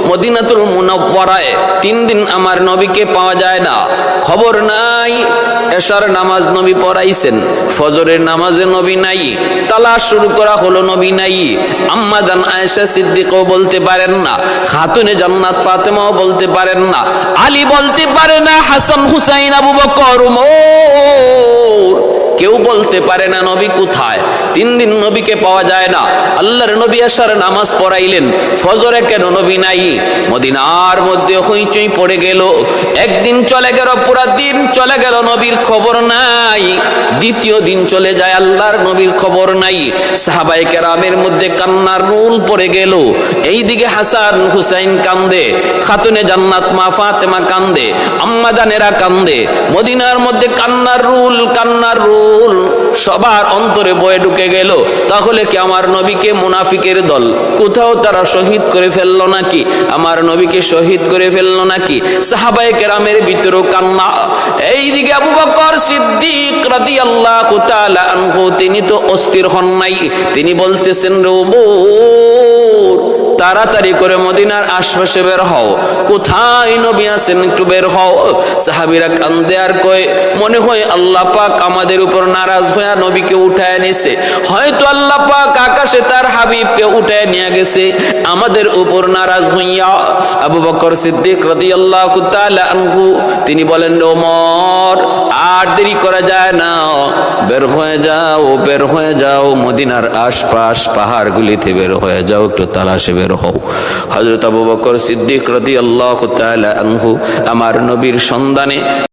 মদিনাতুল মুনাওয়ারায় 3 দিন আমার নবীকে পাওয়া যায় না, খবর নাই। এশার নামাজ নবী পড়াইছেন, ফজরের নামাজে নবী নাই, তালাশ শুরু করা হলো, নবী নাই। আম্মা জান আয়েশা সিদ্দিকও বলতে পারেন না, খাতুনে জান্নাত ফাতেমাও বলতে পারেন না, আলী বলতে পারে না, হাসান হুসাইন আবু বকর উমর কেউ বলতে পারে না নবী কোথায়। 3 দিন নবীকে পাওয়া যায় না। আল্লাহর নবী এশার নামাজ পড়াইলেন, ফজরে কেন নবী নাই? মদিনার মধ্যে হইচই পড়ে গেল। একদিন চলে গেল, পুরা দিন চলে গেল, নবীর খবর নাই। দ্বিতীয় দিন চলে যায়, আল্লাহর নবীর খবর নাই। সাহাবায়ে কেরামের মধ্যে কান্নার রুল পড়ে গেল। এইদিকে হাসান হুসাইন কান্দে, খাতুনে জান্নাত মা ফাতেমা কান্দে, আম্মা জানেরা কান্দে। মদিনার মধ্যে কান্নার রুল সবার অন্তরে বয়ে ঢুকে গেল। তাহলে কি আমার নবীকে মুনাফিকের দল কোথাও তারা শহীদ করে ফেললো নাকি? আমার নবীকে শহীদ করে ফেললো নাকি? সাহাবায়ে কেরামের ভিতরেও কান্না। এইদিকে আবু বকর সিদ্দিক রাদিয়াল্লাহু তাআলা আনহু তিনি তো অস্থির হন নাই। তিনি বলতেছেন, ওমর তাড়াতাড়ি করে মদিনার আশপাশে বের হও, কোথায় নবী আছেন একটু বের হও। সাহাবীরা কান্দে আর কয়, মনে হয় আল্লাহ পাক আমাদের উপর নারাজ হয়ে নবীকে উঠায় নিছে, হয়তো আল্লাহ পাক আকাশে তার হাবিবকে উঠায় নিয়ে গেছে আমাদের উপর নারাজ হইয়া। আবু বকর সিদ্দিক রাদিয়াল্লাহু তাআলা আনহু তিনি বলেন, ওমর আর দেরি করা যায় না, বের হয়ে যাও, মদিনার আশপাশ পাহাড়গুলিতে বের হয়ে যাও, একটু তালাশে বের হও। হযরত আবু বকর সিদ্দিক রাদিয়াল্লাহু তাআলা আনহু আমার নবীর সন্ধানে